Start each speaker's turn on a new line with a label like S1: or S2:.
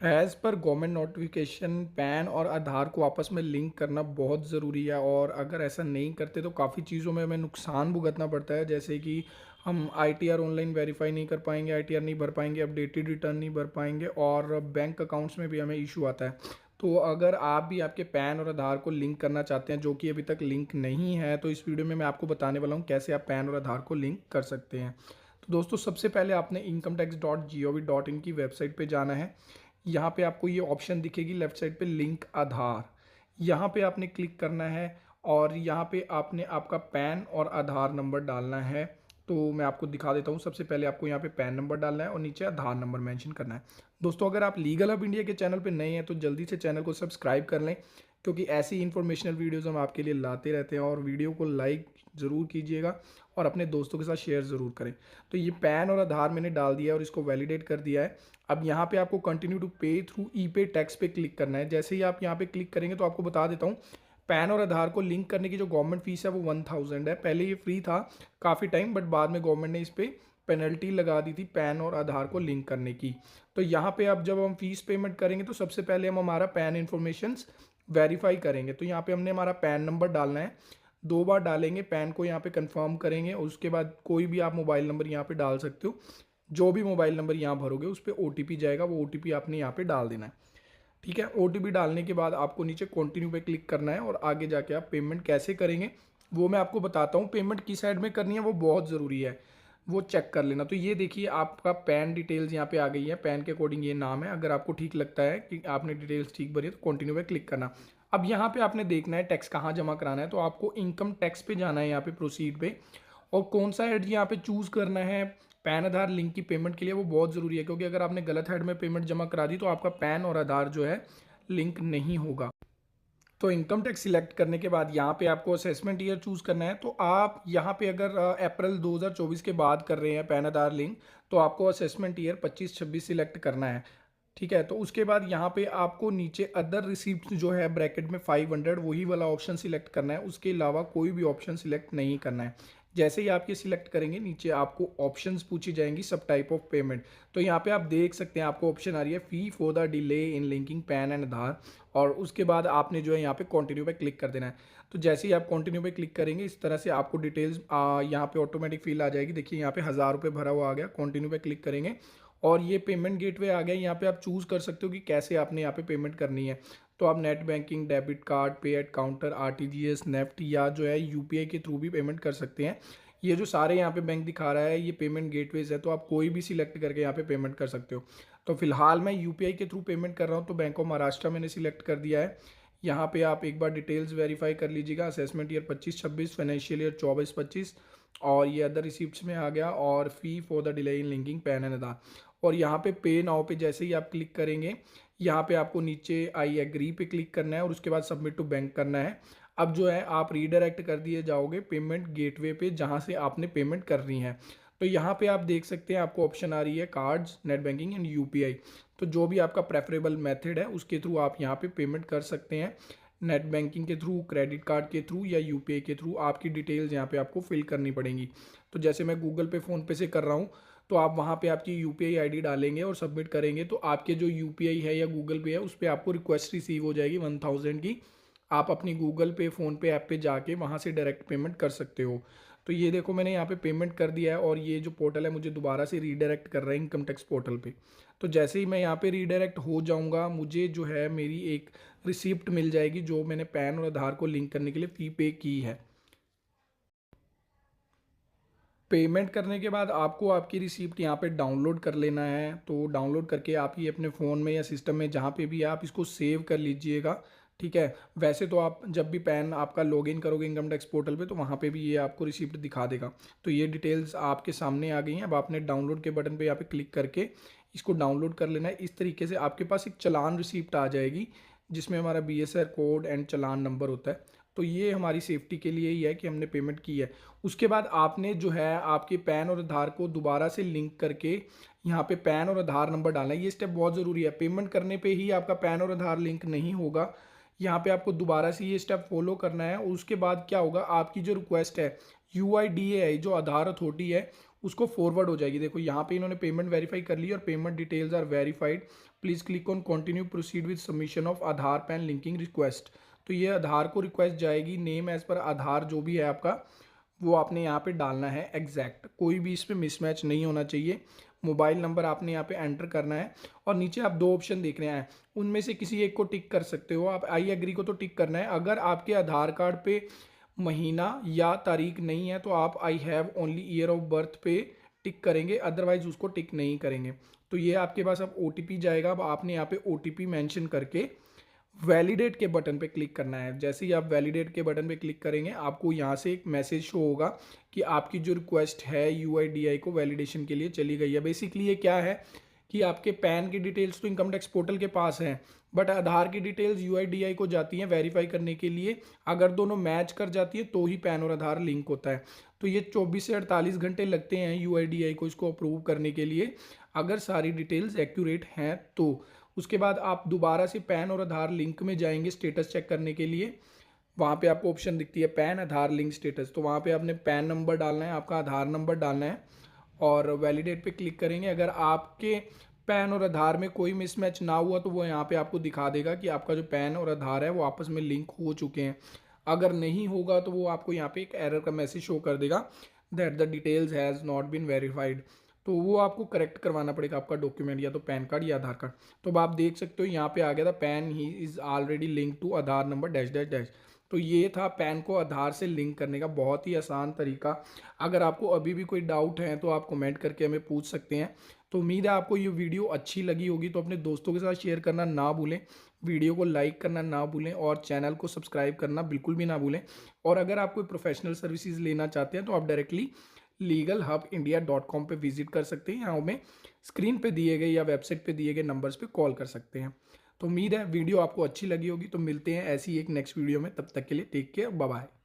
S1: As per government notification pan और आधार को आपस में लिंक करना बहुत ज़रूरी है, और अगर ऐसा नहीं करते तो काफ़ी चीज़ों में हमें नुकसान भुगतना पड़ता है। जैसे कि हम आईटीआर ऑनलाइन वेरीफाई नहीं कर पाएंगे, आईटीआर नहीं भर पाएंगे, अपडेटेड रिटर्न नहीं भर पाएंगे, और बैंक अकाउंट्स में भी हमें इशू आता है। तो अगर आप भी आपके पैन और आधार को लिंक करना चाहते हैं, जो कि अभी तक लिंक नहीं है, तो इस वीडियो में मैं आपको बताने वाला हूँ कैसे आप पैन और आधार को लिंक कर सकते हैं। तो दोस्तों, सबसे पहले आपने incometax.gov.in की वेबसाइट पे जाना है। यहाँ पे आपको ये ऑप्शन दिखेगी लेफ्ट साइड पे, लिंक आधार। यहाँ पे आपने क्लिक करना है और यहाँ पे आपने आपका पैन और आधार नंबर डालना है। तो मैं आपको दिखा देता हूँ। सबसे पहले आपको यहाँ पे पैन नंबर डालना है और नीचे आधार नंबर मेंशन करना है। दोस्तों, अगर आप लीगल हब इंडिया के चैनल पे नए हैं तो जल्दी से चैनल को सब्सक्राइब कर लें, क्योंकि ऐसी इन्फॉर्मेशनल वीडियोस हम आपके लिए लाते रहते हैं। और वीडियो को लाइक ज़रूर कीजिएगा और अपने दोस्तों के साथ शेयर ज़रूर करें। तो ये पैन और आधार मैंने डाल दिया है और इसको वैलिडेट कर दिया है। अब यहाँ पे आपको कंटिन्यू टू पे थ्रू ई पे टैक्स पे क्लिक करना है। जैसे ही आप यहाँ पे क्लिक करेंगे तो आपको बता देता हूँ, पैन और आधार को लिंक करने की जो गवर्नमेंट फीस है वो 1000 है। पहले ये फ्री था काफ़ी टाइम, बट बाद में गवर्नमेंट ने इस पर पेनल्टी लगा दी थी पैन और आधार को लिंक करने की। तो यहाँ पे अब जब हम फीस पेमेंट करेंगे तो सबसे पहले हम हमारा पैन इन्फॉर्मेशन वेरीफाई करेंगे। तो यहाँ पे हमने हमारा पैन नंबर डालना है, 2 बार डालेंगे, पैन को यहाँ पे कंफर्म करेंगे और उसके बाद कोई भी आप मोबाइल नंबर यहाँ पे डाल सकते हो। जो भी मोबाइल नंबर यहाँ भरोगे उस पर ओटीपी जाएगा, वो ओटीपी आपने यहाँ पे डाल देना है। ठीक है, ओटीपी डालने के बाद आपको नीचे कंटिन्यू पे क्लिक करना है और आगे जाके आप पेमेंट कैसे करेंगे वो मैं आपको बताता हूँ। पेमेंट किस साइड में करनी है वो बहुत ज़रूरी है, वो चेक कर लेना। तो ये देखिए, आपका पैन डिटेल्स यहाँ पे आ गई है। पैन के अकॉर्डिंग ये नाम है। अगर आपको ठीक लगता है कि आपने डिटेल्स ठीक भरी है तो कंटिन्यू पे क्लिक करना। अब यहाँ पे आपने देखना है टैक्स कहाँ जमा कराना है। तो आपको इनकम टैक्स पे जाना है, यहाँ पे प्रोसीड पे, और कौन सा हेड यहाँ पे चूज़ करना है पैन आधार लिंक की पेमेंट के लिए, वो बहुत ज़रूरी है। क्योंकि अगर आपने गलत हेड में पेमेंट जमा करा दी तो आपका पैन और आधार जो है लिंक नहीं होगा। तो इनकम टैक्स सिलेक्ट करने के बाद यहाँ पे आपको असेसमेंट ईयर चूज़ करना है। तो आप यहाँ पे अगर अप्रैल 2024 के बाद कर रहे हैं पैन आधार लिंक, तो आपको असेसमेंट ईयर 25-26 सिलेक्ट करना है। ठीक है, तो उसके बाद यहाँ पे आपको नीचे अदर रिसीप्ट जो है ब्रैकेट में 500, वही वाला ऑप्शन सिलेक्ट करना है। उसके अलावा कोई भी ऑप्शन सिलेक्ट नहीं करना है। जैसे ही आप ये सिलेक्ट करेंगे नीचे आपको ऑप्शंस पूछी जाएंगी, सब टाइप ऑफ पेमेंट। तो यहाँ पे आप देख सकते हैं आपको ऑप्शन आ रही है fee for the delay in linking PAN and Aadhaar, और उसके बाद आपने जो है यहाँ पे कंटिन्यू पे क्लिक कर देना है। तो जैसे ही आप कंटिन्यू पे क्लिक करेंगे इस तरह से आपको डिटेल्स यहाँ पे ऑटोमेटिक फिल आ जाएगी। देखिए यहाँ पे 1000 रुपये भरा हुआ आ गया। कंटिन्यू पे क्लिक करेंगे और ये पेमेंट गेटवे आ गया। यहाँ पे आप चूज़ कर सकते हो कि कैसे आपने यहाँ पे पेमेंट करनी है। तो आप नेट बैंकिंग, डेबिट कार्ड, पे एट काउंटर, आरटीजीएस, नेफ्ट, या जो है यूपीआई के थ्रू भी पेमेंट कर सकते हैं। ये जो सारे यहाँ पे बैंक दिखा रहा है ये पेमेंट गेटवेज है, तो आप कोई भी सिलेक्ट करके यहाँ पे पेमेंट कर सकते हो। तो फिलहाल मैं यूपीआई के थ्रू पेमेंट कर रहा हूँ, तो बैंक ऑफ महाराष्ट्र मैंने सिलेक्ट कर दिया है। यहाँ पे आप एक बार डिटेल्स वेरीफाई कर लीजिएगा। असेसमेंट ईयर 25-26, फाइनेंशियल ईयर 24-25, और ये अदर रिसिप्ट्स में आ गया, और fee for the delay in linking PAN and Aadhaar. और यहाँ पे पे नाउ पे जैसे ही आप क्लिक करेंगे यहाँ पे आपको नीचे आई एग्री पे क्लिक करना है और उसके बाद सबमिट टू बैंक करना है। अब जो है आप रीडायरेक्ट कर दिए जाओगे पेमेंट गेटवे पे जहाँ से आपने पेमेंट करनी है। तो यहाँ पे आप देख सकते हैं आपको ऑप्शन आ रही है cards, net banking and UPI. तो जो भी आपका प्रेफरेबल मेथड है उसके थ्रू आप यहाँ पे पेमेंट कर सकते हैं। नेट बैंकिंग के थ्रू, क्रेडिट कार्ड के थ्रू या यूपीआई के थ्रू, आपकी डिटेल्स यहाँ पे आपको फिल करनी पड़ेंगी। तो जैसे मैं गूगल पे, फ़ोनपे से कर रहा हूँ, तो आप वहाँ पे आपकी यूपीआई आईडी डालेंगे और सबमिट करेंगे तो आपके जो यूपीआई है या गूगल पे है उस पर आपको रिक्वेस्ट रिसीव हो जाएगी 1000 की। आप अपनी गूगल पे, फ़ोनपे ऐप पे जाके वहाँ से डायरेक्ट पेमेंट कर सकते हो। तो ये देखो मैंने यहाँ पे पेमेंट कर दिया है और ये जो पोर्टल है मुझे दोबारा से रीडायरेक्ट कर रहा है इनकम टैक्स पोर्टल पे। तो जैसे ही मैं यहाँ पे रीडायरेक्ट हो जाऊँगा मुझे जो है मेरी एक रिसिप्ट मिल जाएगी जो मैंने पैन और आधार को लिंक करने के लिए फ़ी पे की है। पेमेंट करने के बाद आपको आपकी रिसीप्ट यहाँ पे डाउनलोड कर लेना है। तो डाउनलोड करके आप ये अपने फ़ोन में या सिस्टम में जहाँ पे भी आप इसको सेव कर लीजिएगा। ठीक है, वैसे तो आप जब भी पैन आपका लॉगिन करोगे इनकम टैक्स पोर्टल पे तो वहाँ पे भी ये आपको रिसीप्ट दिखा देगा। तो ये डिटेल्स आपके सामने आ गई हैं। अब आपने डाउनलोड के बटन पे यहाँ पे क्लिक करके इसको डाउनलोड कर लेना है। इस तरीके से आपके पास एक चालान रिसीप्ट आ जाएगी जिसमें हमारा BSR code and challan number होता है। तो ये हमारी सेफ्टी के लिए ही है कि हमने पेमेंट की है। उसके बाद आपने जो है आपके पैन और आधार को दोबारा से लिंक करके यहाँ पे पैन और आधार नंबर डालना है। ये स्टेप बहुत ज़रूरी है। पेमेंट करने पे ही आपका पैन और आधार लिंक नहीं होगा। यहाँ पे आपको दोबारा से ये स्टेप फॉलो करना है। और उसके बाद क्या होगा, आपकी जो रिक्वेस्ट है यूआईडीएआई जो आधार अथॉरिटी है उसको फॉरवर्ड हो जाएगी। देखो यहाँ पे इन्होंने पेमेंट वेरीफाई कर ली और payment details are verified, please click on continue proceed with submission of Aadhaar PAN linking request. तो ये आधार को रिक्वेस्ट जाएगी, नेम एज पर आधार जो भी है आपका वो आपने यहाँ पे डालना है एग्जैक्ट, कोई भी इसमें मिसमैच नहीं होना चाहिए। मोबाइल नंबर आपने यहाँ पे एंटर करना है और नीचे आप दो ऑप्शन देख रहे हैं, उनमें से किसी एक को टिक कर सकते हो आप। आई एग्री को तो टिक करना है। अगर आपके आधार कार्ड पे महीना या तारीख नहीं है तो आप I have only year of birth पे टिक करेंगे, अदरवाइज उसको टिक नहीं करेंगे। तो ये आपके पास अब OTP जाएगा। अब आपने यहाँ पे OTP मेंशन करके वैलिडेट के बटन पे क्लिक करना है। जैसे ही आप वैलिडेट के बटन पे क्लिक करेंगे आपको यहाँ से एक मैसेज शो होगा कि आपकी जो रिक्वेस्ट है UIDAI को वैलिडेशन के लिए चली गई है। बेसिकली ये क्या है कि आपके पैन की डिटेल्स तो इनकम टैक्स पोर्टल के पास हैं, बट आधार की डिटेल्स UIDAI को जाती हैं वेरीफाई करने के लिए। अगर दोनों मैच कर जाती है तो ही पैन और आधार लिंक होता है। तो ये 24 से 48 घंटे लगते हैं UIDAI को इसको अप्रूव करने के लिए, अगर सारी डिटेल्स एक्यूरेट हैं तो। उसके बाद आप दोबारा से पैन और आधार लिंक में जाएंगे स्टेटस चेक करने के लिए। वहाँ पे आपको ऑप्शन दिखती है पैन आधार लिंक स्टेटस, तो वहाँ पे आपने पैन नंबर डालना है, आपका आधार नंबर डालना है और वैलिडेट पे क्लिक करेंगे। अगर आपके पैन और आधार में कोई मिसमैच ना हुआ तो वो यहाँ पे आपको दिखा देगा कि आपका जो पैन और आधार है वो आपस में लिंक हो चुके हैं। अगर नहीं होगा तो वो आपको यहाँ पे एक एरर का मैसेज शो कर देगा that the details has not been verified. तो वो आपको करेक्ट करवाना पड़ेगा आपका डॉक्यूमेंट, या तो पैन कार्ड या आधार कार्ड। तो अब आप देख सकते हो यहाँ पे आ गया था पैन ही is already link to Aadhaar number dash dash dash. तो ये था पैन को आधार से लिंक करने का बहुत ही आसान तरीका। अगर आपको अभी भी कोई डाउट है तो आप कमेंट करके हमें पूछ सकते हैं। तो उम्मीद है आपको ये वीडियो अच्छी लगी होगी, तो अपने दोस्तों के साथ शेयर करना ना भूलें, वीडियो को लाइक करना ना भूलें और चैनल को सब्सक्राइब करना बिल्कुल भी ना भूलें। और अगर आप कोई प्रोफेशनल सर्विसेज लेना चाहते हैं तो आप डायरेक्टली legalhubindia.com पे विजिट कर सकते हैं। यहाँ हमें स्क्रीन पे दिए गए या वेबसाइट पे दिए गए नंबर्स पे कॉल कर सकते हैं। तो उम्मीद है वीडियो आपको अच्छी लगी होगी। तो मिलते हैं ऐसी एक नेक्स्ट वीडियो में, तब तक के लिए टेक केयर, बाय बाय।